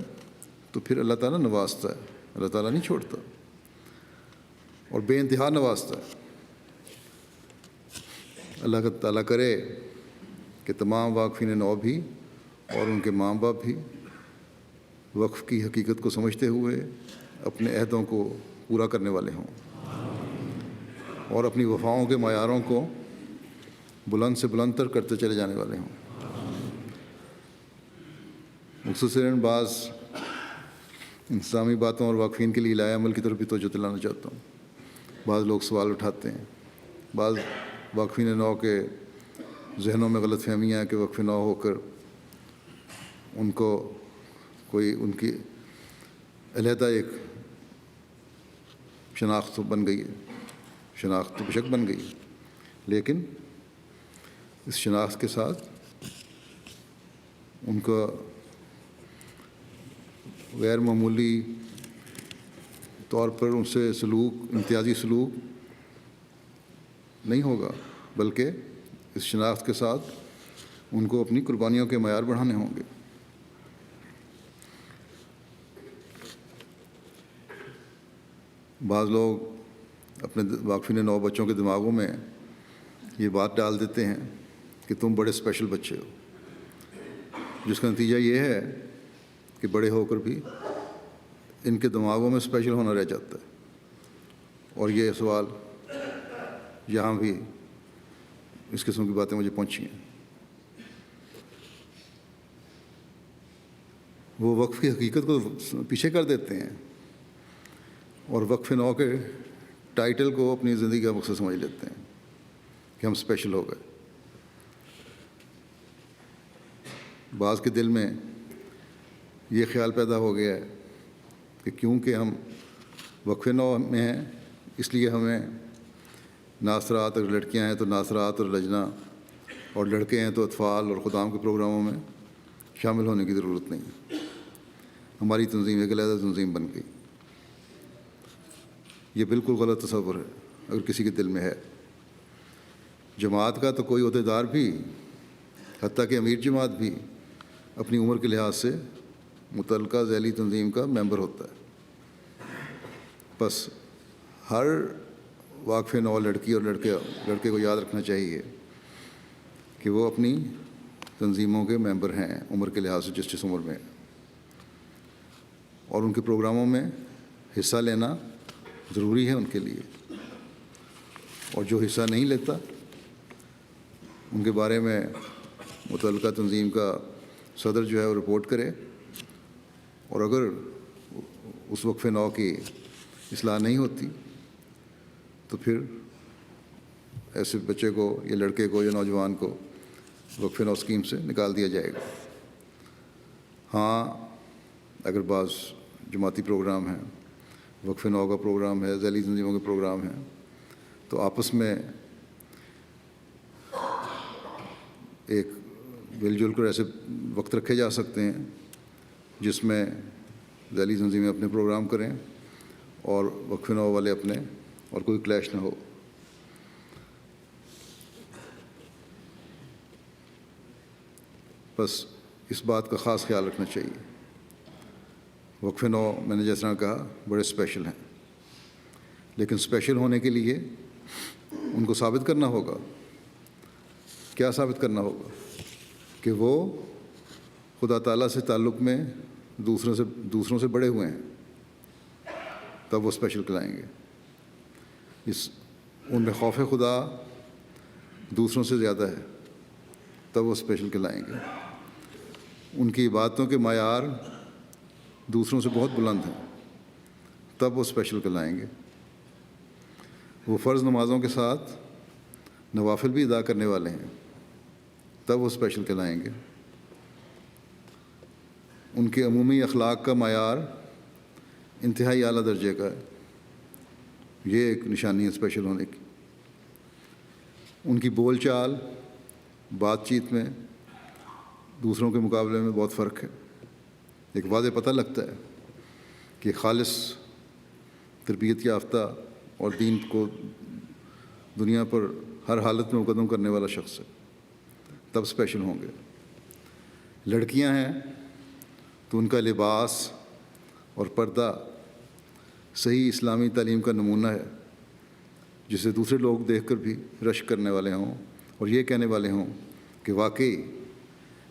تو پھر اللہ تعالیٰ نوازتا ہے، اللہ تعالیٰ نہیں چھوڑتا اور بے انتہا نوازتا ہے۔ اللہ تعالیٰ کرے کہ تمام واقفین نو بھی اور ان کے ماں باپ بھی وقف کی حقیقت کو سمجھتے ہوئے اپنے عہدوں کو پورا کرنے والے ہوں اور اپنی وفاؤں کے معیاروں کو بلند سے بلند تر کرتے چلے جانے والے ہوں۔ مختصراً بعض انتظامی باتوں اور واقفین کے لیے لائے عمل کی طرف بھی توجہ دلانا چاہتا ہوں۔ بعض لوگ سوال اٹھاتے ہیں، بعض واقفین نو کے ذہنوں میں غلط فہمیاں ہیں کہ وقف نو ہو کر ان کو کوئی ان کی علیحدہ ایک شناخت بن گئی ہے، شناخت تو بے شک بن گئی، لیکن اس شناخت کے ساتھ ان کا غیر معمولی طور پر ان سے سلوک، امتیازی سلوک نہیں ہوگا، بلکہ اس شناخت کے ساتھ ان کو اپنی قربانیوں کے معیار بڑھانے ہوں گے۔ بعض لوگ اپنے واقفین نو بچوں کے دماغوں میں یہ بات ڈال دیتے ہیں کہ تم بڑے اسپیشل بچے ہو، جس کا نتیجہ یہ ہے کہ بڑے ہو کر بھی ان کے دماغوں میں اسپیشل ہونا رہ جاتا ہے۔ اور یہ سوال یہاں بھی اس قسم کی باتیں مجھے پہنچی ہیں۔ وہ وقف کی حقیقت کو پیچھے کر دیتے ہیں اور وقف نو کے ٹائٹل کو اپنی زندگی کا مقصد سمجھ لیتے ہیں کہ ہم اسپیشل ہو گئے۔ بعض کے دل میں یہ خیال پیدا ہو گیا ہے کہ کیونکہ ہم وقف نو میں ہیں اس لیے ہمیں ناصرات، اگر لڑکیاں ہیں تو ناصرات اور لجنہ، اور لڑکے ہیں تو اطفال اور خدام کے پروگراموں میں شامل ہونے کی ضرورت نہیں۔ ہماری تنظیم ایک علیحدہ تنظیم بن گئی۔ یہ بالکل غلط تصور ہے اگر کسی کے دل میں ہے۔ جماعت کا تو کوئی عہدیدار بھی، حتیٰ کہ امیر جماعت بھی، اپنی عمر کے لحاظ سے متعلقہ ذیلی تنظیم کا ممبر ہوتا ہے۔ بس ہر واقف نو لڑکی اور لڑکے کو یاد رکھنا چاہیے کہ وہ اپنی تنظیموں کے ممبر ہیں عمر کے لحاظ سے، جس عمر میں، اور ان کے پروگراموں میں حصہ لینا ضروری ہے ان کے لیے۔ اور جو حصہ نہیں لیتا ان کے بارے میں متعلقہ تنظیم کا صدر جو ہے وہ رپورٹ کرے، اور اگر اس وقف نو کی اصلاح نہیں ہوتی تو پھر ایسے بچے کو یا لڑکے کو یا نوجوان کو وقف نو اسکیم سے نکال دیا جائے گا۔ ہاں، اگر بعض جماعتی پروگرام ہیں، وقف نو کا پروگرام ہے، ذیلی تنظیموں کے پروگرام ہیں، تو آپس میں ایک مل جل کر ایسے وقت رکھے جا سکتے ہیں جس میں ذیلی تنظیمیں اپنے پروگرام کریں اور وقف نو والے اپنے، اور کوئی کلیش نہ ہو۔ بس اس بات کا خاص خیال رکھنا چاہیے۔ وقف نو میں نے جس طرح کہا بڑے اسپیشل ہیں، لیکن اسپیشل ہونے کے لیے ان کو ثابت کرنا ہوگا۔ کیا ثابت کرنا ہوگا؟ کہ وہ خدا تعالیٰ سے تعلق میں دوسروں سے بڑے ہوئے ہیں، تب وہ اسپیشل کہلائیں گے۔ ان میں خوف خدا دوسروں سے زیادہ ہے، تب وہ اسپیشل کہلائیں گے۔ ان کی عبادتوں کے معیار دوسروں سے بہت بلند ہیں، تب وہ اسپیشل کہلائیں گے۔ وہ فرض نمازوں کے ساتھ نوافل بھی ادا کرنے والے ہیں، تب وہ اسپیشل کہلائیں گے۔ ان کے عمومی اخلاق کا معیار انتہائی اعلیٰ درجے کا ہے، یہ ایک نشانی ہے اسپیشل ہونے کی۔ ان کی بول چال، بات چیت میں دوسروں کے مقابلے میں بہت فرق ہے۔ ایک واضح پتہ لگتا ہے کہ خالص تربیت یافتہ اور دین کو دنیا پر ہر حالت میں مقدم کرنے والا شخص ہے، تب اسپیشل ہوں گے۔ لڑکیاں ہیں تو ان کا لباس اور پردہ صحیح اسلامی تعلیم کا نمونہ ہے، جسے دوسرے لوگ دیکھ کر بھی رشک کرنے والے ہوں اور یہ کہنے والے ہوں کہ واقعی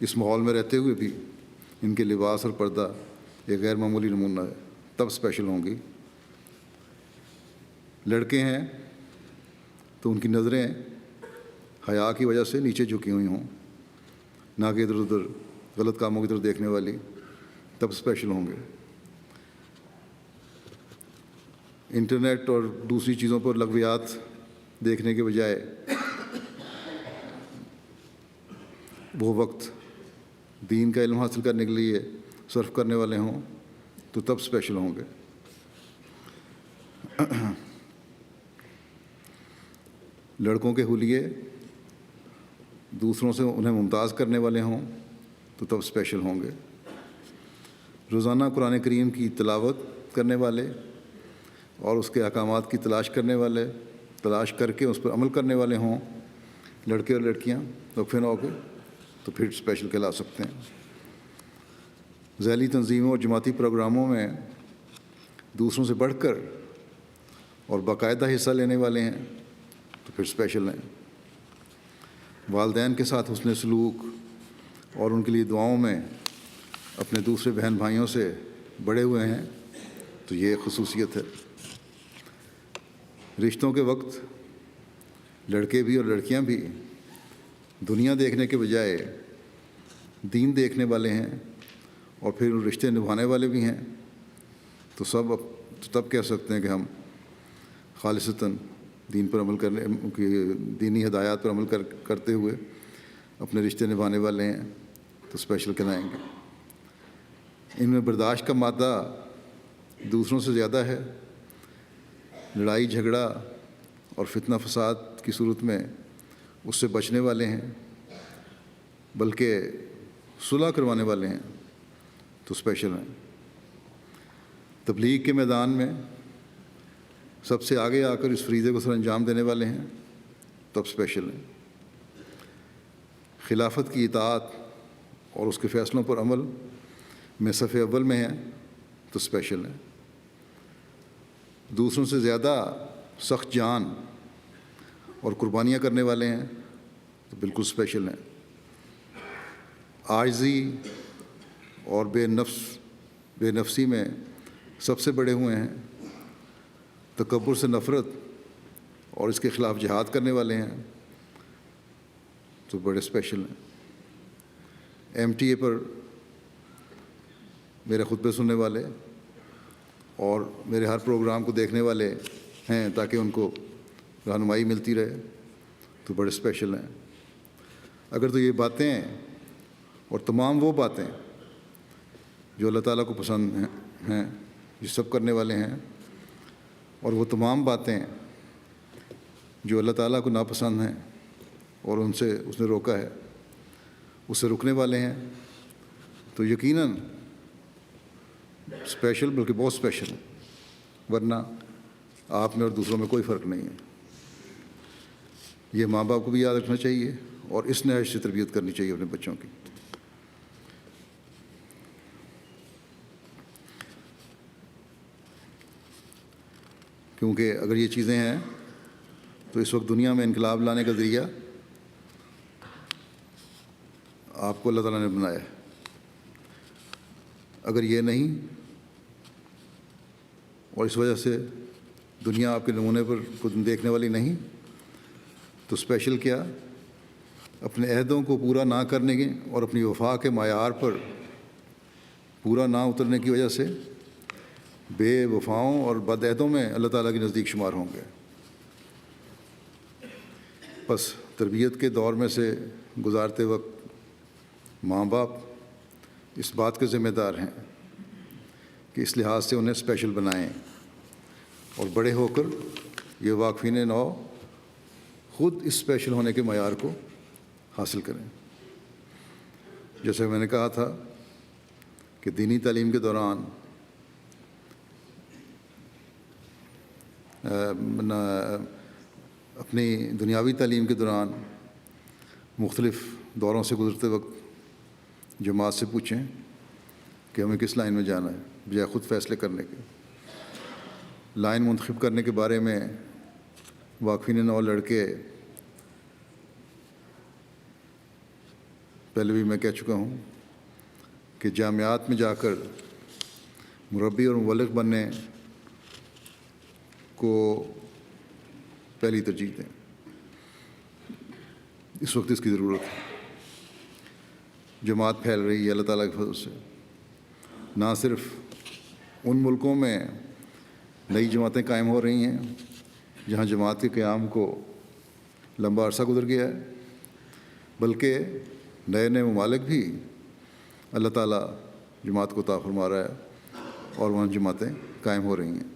اس ماحول میں رہتے ہوئے بھی ان کے لباس اور پردہ ایک غیر معمولی نمونہ ہے، تب اسپیشل ہوں گی۔ لڑکے ہیں تو ان کی نظریں حیا کی وجہ سے نیچے جھکی ہوئی ہوں، نہ کہ ادھر ادھر غلط کاموں کی طرف دیکھنے والی، تب اسپیشل ہوں گے۔ انٹرنیٹ اور دوسری چیزوں پر لغویات دیکھنے کے بجائے وہ وقت دین کا علم حاصل کرنے کے لیے صرف کرنے والے ہوں تو تب اسپیشل ہوں گے۔ لڑکوں کے حلیے دوسروں سے انہیں ممتاز کرنے والے ہوں تو تب اسپیشل ہوں گے۔ روزانہ قرآن کریم کی تلاوت کرنے والے اور اس کے احکامات کی تلاش کر کے اس پر عمل کرنے والے ہوں لڑکے اور لڑکیاں وقفے نہ ہو کے تو پھر اسپیشل کہلا سکتے ہیں۔ ذیلی تنظیموں اور جماعتی پروگراموں میں دوسروں سے بڑھ کر اور باقاعدہ حصہ لینے والے ہیں تو پھر اسپیشل ہیں۔ والدین کے ساتھ حسن سلوک اور ان کے لیے دعاؤں میں اپنے دوسرے بہن بھائیوں سے بڑے ہوئے ہیں تو یہ خصوصیت ہے۔ رشتوں کے وقت لڑکے بھی اور لڑکیاں بھی دنیا دیکھنے کے بجائے دین دیکھنے والے ہیں اور پھر رشتے نبھانے والے بھی ہیں تو تب کہہ سکتے ہیں کہ ہم خالصتاً دین پر عمل کرنے کی دینی ہدایات پر عمل کرتے ہوئے اپنے رشتے نبھانے والے ہیں تو اسپیشل کہلائیں گے۔ ان میں برداشت کا مادہ دوسروں سے زیادہ ہے، لڑائی جھگڑا اور فتنہ فساد کی صورت میں اس سے بچنے والے ہیں، بلکہ صلح کروانے والے ہیں تو اسپیشل ہیں۔ تبلیغ کے میدان میں سب سے آگے آ کر اس فریضے کو سر انجام دینے والے ہیں تب اسپیشل ہیں۔ خلافت کی اطاعت اور اس کے فیصلوں پر عمل میں صف اول میں ہیں تو اسپیشل ہیں۔ دوسروں سے زیادہ سخت جان اور قربانیاں کرنے والے ہیں تو بالکل اسپیشل ہیں۔ عاجزی اور بے نفسی میں سب سے بڑے ہوئے ہیں، تکبر سے نفرت اور اس کے خلاف جہاد کرنے والے ہیں تو بڑے اسپیشل ہیں۔ MTA پر میرے خطبے سننے والے اور میرے ہر پروگرام کو دیکھنے والے ہیں تاکہ ان کو رہنمائی ملتی رہے تو بڑے اسپیشل ہیں۔ اگر تو یہ باتیں اور تمام وہ باتیں جو اللہ تعالیٰ کو پسند ہیں یہ سب کرنے والے ہیں، اور وہ تمام باتیں جو اللہ تعالیٰ کو ناپسند ہیں اور اس نے روکا ہے اس سے رکنے والے ہیں تو یقیناً اسپیشل بلکہ بہت اسپیشل ہے، ورنہ آپ میں اور دوسروں میں کوئی فرق نہیں ہے۔ یہ ماں باپ کو بھی یاد رکھنا چاہیے اور اس نہج سے تربیت کرنی چاہیے اپنے بچوں کی۔ کیونکہ اگر یہ چیزیں ہیں تو اس وقت دنیا میں انقلاب لانے کا ذریعہ آپ کو اللہ تعالیٰ نے بنایا ہے۔ اگر یہ نہیں اور اس وجہ سے دنیا آپ کے نمونے پر خود دیکھنے والی نہیں تو اسپیشل کیا، اپنے عہدوں کو پورا نہ کرنے کے اور اپنی وفا کے معیار پر پورا نہ اترنے کی وجہ سے بے وفاؤں اور بد عہدوں میں اللہ تعالیٰ کے نزدیک شمار ہوں گے۔ بس تربیت کے دور میں سے گزارتے وقت ماں باپ اس بات کے ذمہ دار ہیں کہ اس لحاظ سے انہیں اسپیشل بنائیں اور بڑے ہو کر یہ واقفین نو خود اس اسپیشل ہونے کے معیار کو حاصل کریں۔ جیسے میں نے کہا تھا کہ دینی تعلیم کے دوران اپنی دنیاوی تعلیم کے دوران مختلف دوروں سے گزرتے وقت جماعت سے پوچھیں کہ ہمیں کس لائن میں جانا ہے بجائے خود فیصلے کرنے کے۔ لائن منتخب کرنے کے بارے میں واقفین نو لڑکے پہلے بھی میں کہہ چکا ہوں کہ جامعات میں جا کر مربی اور مبلغ بننے کو پہلی ترجیح دیں، اس وقت اس کی ضرورت ہے۔ جماعت پھیل رہی ہے اللہ تعالیٰ کے فضل سے، نہ صرف ان ملکوں میں نئی جماعتیں قائم ہو رہی ہیں جہاں جماعت کے قیام کو لمبا عرصہ گزر گیا ہے، بلکہ نئے نئے ممالک بھی اللہ تعالیٰ جماعت کو عطا فرما رہا ہے اور وہاں جماعتیں قائم ہو رہی ہیں،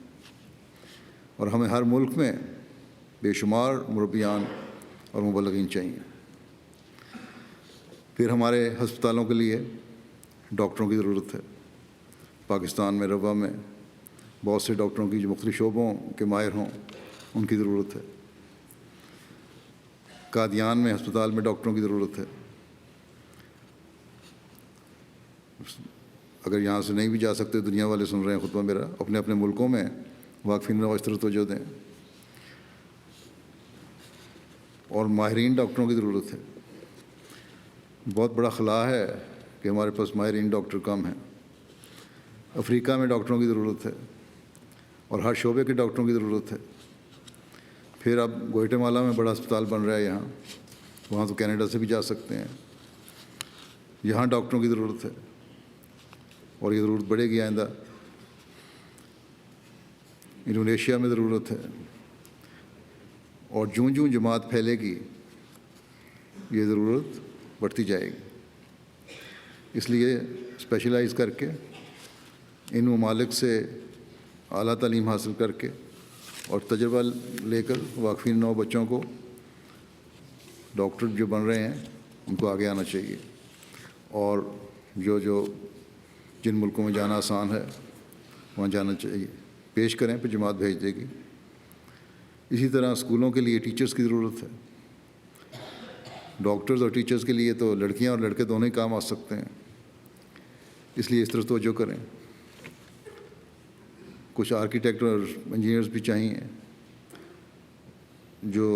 اور ہمیں ہر ملک میں بے شمار مربیان اور مبلغین چاہیے۔ پھر ہمارے ہسپتالوں کے لیے ڈاکٹروں کی ضرورت ہے۔ پاکستان میں روا میں بہت سے ڈاکٹروں کی جو مختلف شعبوں کے ماہر ہوں ان کی ضرورت ہے۔ قادیان میں ہسپتال میں ڈاکٹروں کی ضرورت ہے. اگر یہاں سے نہیں بھی جا سکتے، دنیا والے سن رہے ہیں خطبہ میرا، اپنے اپنے ملکوں میں واقفین اس طرح توجہ دیں. اور ماہرین ڈاکٹروں کی ضرورت ہے. بہت بڑا خلا ہے کہ ہمارے پاس ماہرین ڈاکٹر کم ہیں. افریقہ میں ڈاکٹروں کی ضرورت ہے اور ہر شعبے کے ڈاکٹروں کی ضرورت ہے. پھر اب گوئٹے مالا میں بڑا ہسپتال بن رہا ہے یہاں، وہاں تو کینیڈا سے بھی جا سکتے ہیں. یہاں ڈاکٹروں کی ضرورت ہے اور یہ ضرورت بڑھے گی آئندہ. انڈونیشیا میں ضرورت ہے اور جوں جوں جماعت پھیلے گی یہ ضرورت بڑھتی جائے گی. اس لیے اسپیشلائز کر کے ان ممالک سے اعلیٰ تعلیم حاصل کر کے اور تجربہ لے کر واقفین نو بچوں کو ڈاکٹر جو بن رہے ہیں ان کو آگے آنا چاہیے. اور جن ملکوں میں جانا آسان ہے وہاں جانا چاہیے. پیش کریں پھر جماعت بھیج دے گی. اسی طرح اسکولوں کے لیے ٹیچرز کی ضرورت ہے. ڈاکٹرز اور ٹیچرز کے لیے تو لڑکیاں اور لڑکے دونوں ہی کام آ سکتے ہیں، اس لیے اس طرح توجہ کریں. کچھ آرکیٹیکٹ اور انجینئرز بھی چاہیے جو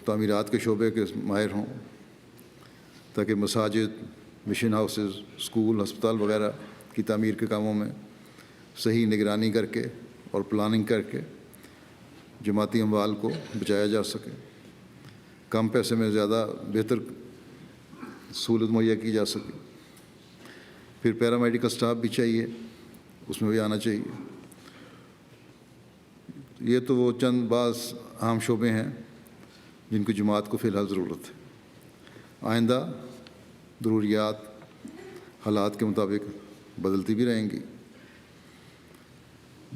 تعمیرات کے شعبے کے ماہر ہوں، تاکہ مساجد، مشن ہاؤسز، اسکول، ہسپتال وغیرہ کی تعمیر کے کاموں میں صحیح نگرانی کر کے اور پلاننگ کر کے جماعتی اموال کو بچایا جا سکے. کم پیسے میں زیادہ بہتر سہولت مہیا کی جا سکے. پھر پیرامیڈیکل سٹاف بھی چاہیے، اس میں بھی آنا چاہیے. یہ تو وہ چند بعض اہم شعبے ہیں جن کی جماعت کو فی الحال ضرورت ہے. آئندہ ضروریات حالات کے مطابق بدلتی بھی رہیں گی.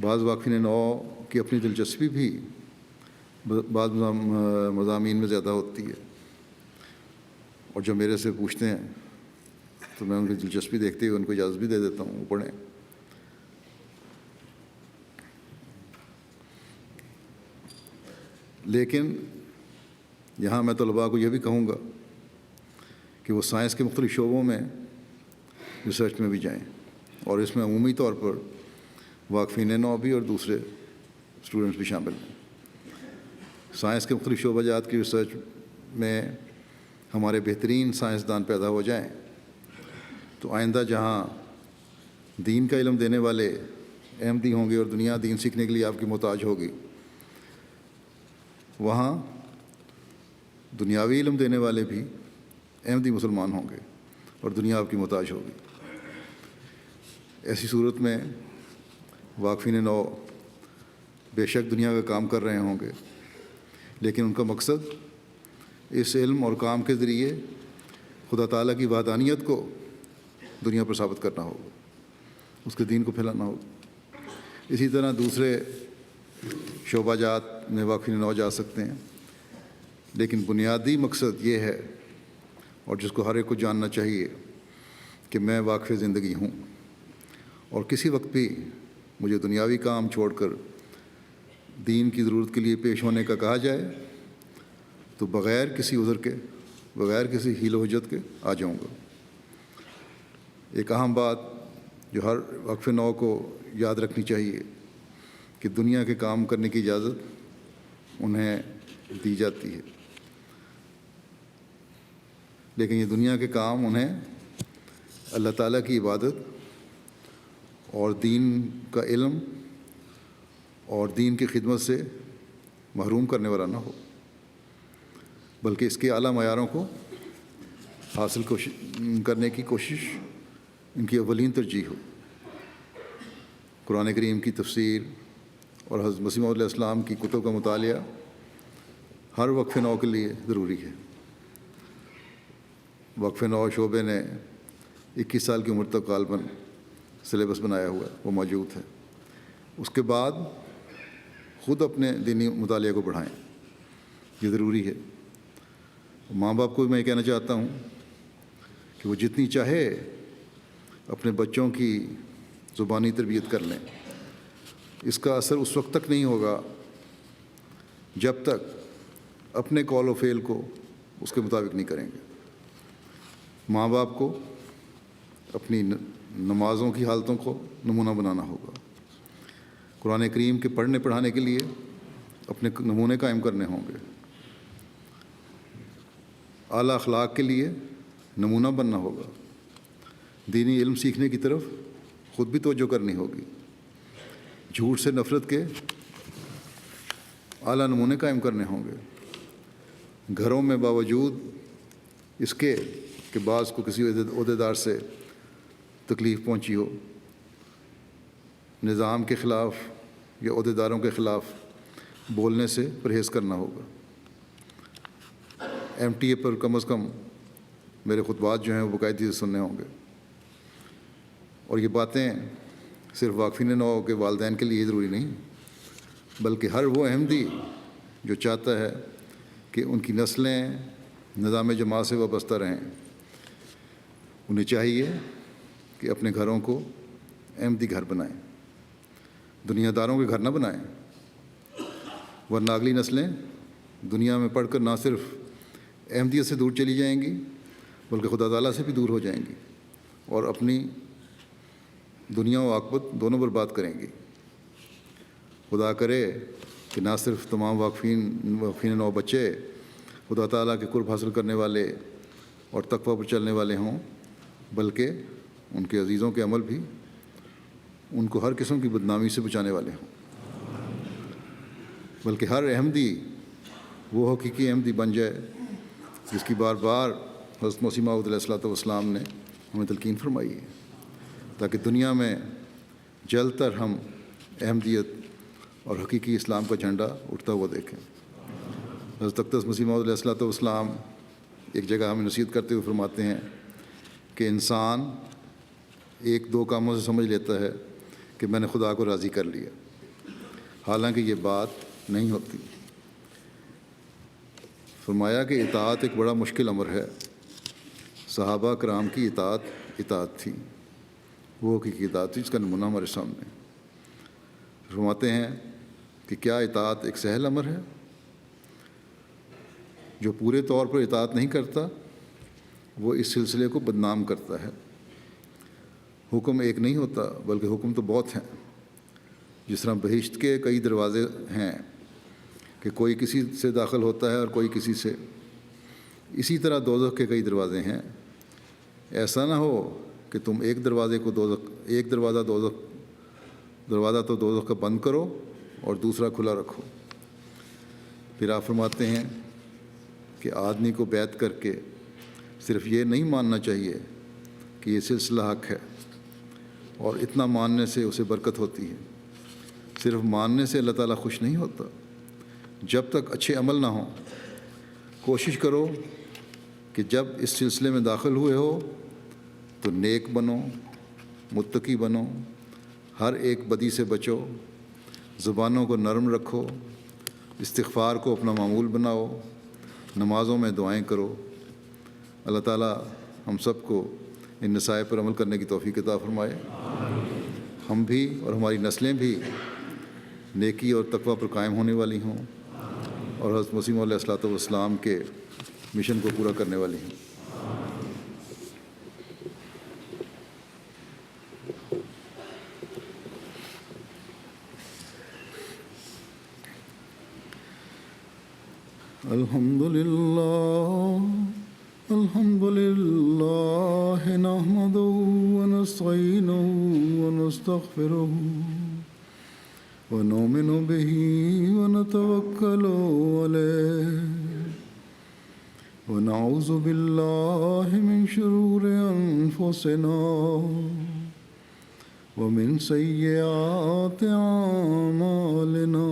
بعض واقفین نو کی اپنی دلچسپی بھی بعض مضامین میں زیادہ ہوتی ہے، اور جو میرے سے پوچھتے ہیں تو میں ان کی دلچسپی دیکھتے ہوئے ان کو اجازت بھی دے دیتا ہوں وہ پڑھیں. لیکن یہاں میں طلباء کو یہ بھی کہوں گا کہ وہ سائنس کے مختلف شعبوں میں ریسرچ میں بھی جائیں، اور اس میں عمومی طور پر واقفین نو بھی اور دوسرے اسٹوڈنٹس بھی شامل ہیں. سائنس کے مختلف شعبہ جات کی ریسرچ میں ہمارے بہترین سائنسدان پیدا ہو جائیں تو آئندہ جہاں دین کا علم دینے والے احمدی ہوں گے اور دنیا دین سیکھنے کے لیے آپ کی محتاج ہوگی، وہاں دنیاوی علم دینے والے بھی احمدی مسلمان ہوں گے اور دنیا آپ کی محتاج ہوگی. ایسی صورت میں واقفین نو بے شک دنیا کا کام کر رہے ہوں گے، لیکن ان کا مقصد اس علم اور کام کے ذریعے خدا تعالیٰ کی وحدانیت کو دنیا پر ثابت کرنا ہوگا، اس کے دین کو پھیلانا ہوگا. اسی طرح دوسرے شعبہ جات میں واقفین نو جا سکتے ہیں، لیکن بنیادی مقصد یہ ہے اور جس کو ہر ایک کو جاننا چاہیے کہ میں واقف زندگی ہوں، اور کسی وقت بھی مجھے دنیاوی کام چھوڑ کر دین کی ضرورت کے لیے پیش ہونے کا کہا جائے تو بغیر کسی عذر کے، بغیر کسی حیل و حجت کے آ جاؤں گا. ایک اہم بات جو ہر وقف نو کو یاد رکھنی چاہیے کہ دنیا کے کام کرنے کی اجازت انہیں دی جاتی ہے، لیکن یہ دنیا کے کام انہیں اللہ تعالیٰ کی عبادت اور دین کا علم اور دین کی خدمت سے محروم کرنے والا نہ ہو، بلکہ اس کے اعلیٰ معیاروں کو حاصل کرنے کی کوشش ان کی اولین ترجیح ہو. قرآن کریم کی تفسیر اور حضرت مسیح علیہ السلام کی کتب کا مطالعہ ہر وقف نو کے لیے ضروری ہے. وقف نو شعبے نے 21 سال کی عمر تک غالباً سلیبس بنایا ہوا ہے، وہ موجود ہے. اس کے بعد خود اپنے دینی مطالعہ کو بڑھائیں، یہ ضروری ہے. ماں باپ کو بھی میں یہ کہنا چاہتا ہوں کہ وہ جتنی چاہے اپنے بچوں کی زبانی تربیت کر لیں. اس کا اثر اس وقت تک نہیں ہوگا جب تک اپنے قول و فعل کو اس کے مطابق نہیں کریں گے۔ ماں باپ کو اپنی نمازوں کی حالتوں کو نمونہ بنانا ہوگا۔ قرآن کریم کے پڑھنے پڑھانے کے لیے اپنے نمونے قائم کرنے ہوں گے۔ اعلیٰ اخلاق کے لیے نمونہ بننا ہوگا۔ دینی علم سیکھنے کی طرف خود بھی توجہ کرنی ہوگی۔ جھوٹ سے نفرت کے اعلیٰ نمونے قائم کرنے ہوں گے۔ گھروں میں باوجود اس کے کہ بعض کو کسی عہدیدار سے تکلیف پہنچی ہو، نظام کے خلاف یا عہدیداروں کے خلاف بولنے سے پرہیز کرنا ہوگا۔ MTA پر کم از کم میرے خطبات جو ہیں وہ باقاعدگی سے سننے ہوں گے۔ اور یہ باتیں صرف واقفین نو کے والدین کے لیے ضروری نہیں، بلکہ ہر وہ احمدی جو چاہتا ہے کہ ان کی نسلیں نظام جماعت سے وابستہ رہیں، انہیں چاہیے کہ اپنے گھروں کو احمدی گھر بنائیں، دنیا داروں کے گھر نہ بنائیں، ورنہ اگلی نسلیں دنیا میں پڑھ کر نہ صرف احمدیت سے دور چلی جائیں گی بلکہ خدا تعالیٰ سے بھی دور ہو جائیں گی اور اپنی دنیا و عاقبت دونوں برباد کریں گی۔ خدا کرے کہ نہ صرف تمام واقفین نو بچے خدا تعالیٰ کے قرب حاصل کرنے والے اور تقویٰ پر چلنے والے ہوں، بلکہ ان کے عزیزوں کے عمل بھی ان کو ہر قسم کی بدنامی سے بچانے والے ہوں، بلکہ ہر احمدی وہ حقیقی احمدی بن جائے جس کی بار بار حضرت مسیح موعود علیہ الصلوۃ والسلام نے ہمیں تلقین فرمائی ہے، تاکہ دنیا میں جلد تر ہم احمدیت اور حقیقی اسلام کا جھنڈا اٹھتا ہوا دیکھیں۔ حضرت اقدس مسیح موعود علیہ الصلوۃ والسلام ایک جگہ ہمیں نصیحت کرتے ہوئے فرماتے ہیں کہ انسان ایک دو کاموں سے سمجھ لیتا ہے کہ میں نے خدا کو راضی کر لیا، حالانکہ یہ بات نہیں ہوتی۔ فرمایا کہ اطاعت ایک بڑا مشکل امر ہے۔ صحابہ کرام کی اطاعت تھی، وہ حقیقی اطاعت تھی جس کا نمونہ ہمارے سامنے۔ فرماتے ہیں کہ کیا اطاعت ایک سہل امر ہے؟ جو پورے طور پر اطاعت نہیں کرتا وہ اس سلسلے کو بدنام کرتا ہے۔ حکم ایک نہیں ہوتا بلکہ حکم تو بہت ہیں۔ جس طرح بہشت کے کئی دروازے ہیں کہ کوئی کسی سے داخل ہوتا ہے اور کوئی کسی سے، اسی طرح دوزخ کے کئی دروازے ہیں۔ ایسا نہ ہو کہ تم ایک دروازہ تو دوزخ کا بند کرو اور دوسرا کھلا رکھو۔ پھر آپ فرماتے ہیں کہ آدمی کو بیعت کر کے صرف یہ نہیں ماننا چاہیے کہ یہ سلسلہ حق ہے اور اتنا ماننے سے اسے برکت ہوتی ہے۔ صرف ماننے سے اللہ تعالیٰ خوش نہیں ہوتا۔ جب تک اچھے عمل نہ ہوں، کوشش کرو کہ جب اس سلسلے میں داخل ہوئے ہو تو نیک بنو، متقی بنو، ہر ایک بدی سے بچو، زبانوں کو نرم رکھو، استغفار کو اپنا معمول بناؤ، نمازوں میں دعائیں کرو۔ اللہ تعالیٰ ہم سب کو ان نصائح پر عمل کرنے کی توفیق عطا فرمائے۔ ہم بھی اور ہماری نسلیں بھی نیکی اور تقویٰ پر قائم ہونے والی ہوں اور حضرت مسیح علیہ الصلوۃ والسلام کے مشن کو پورا کرنے والی ہوں۔ الحمد لله نحمده ونستعينه ونستغفره ونؤمن به ونتوكل عليه ونعوذ بالله من شرور أنفسنا ومن سيئات أعمالنا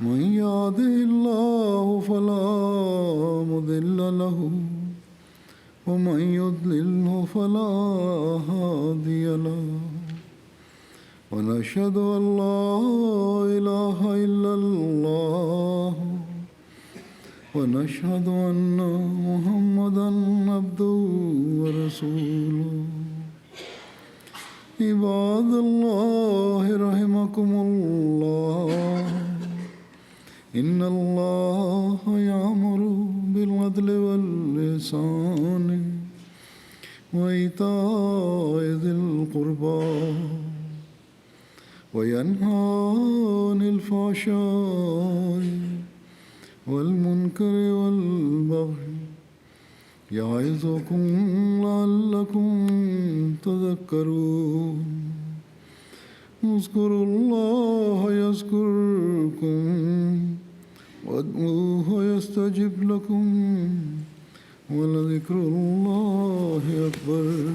من يهده الله فلا مضل له ومن يضلله فلا هادي له ونشهد أن لا إله إلا الله ونشهد أن محمدا عبده ورسوله عباد الله رحمكم الله إن الله يأمر بالعدل والإحسان وإيتاء ذي القربى وينهى عن الفحشاء والمنكر والبغي يعظكم لعلكم تذكرون اذكروا الله يذكركم وادعوه يستجب لكم ولذكر الله أكبر.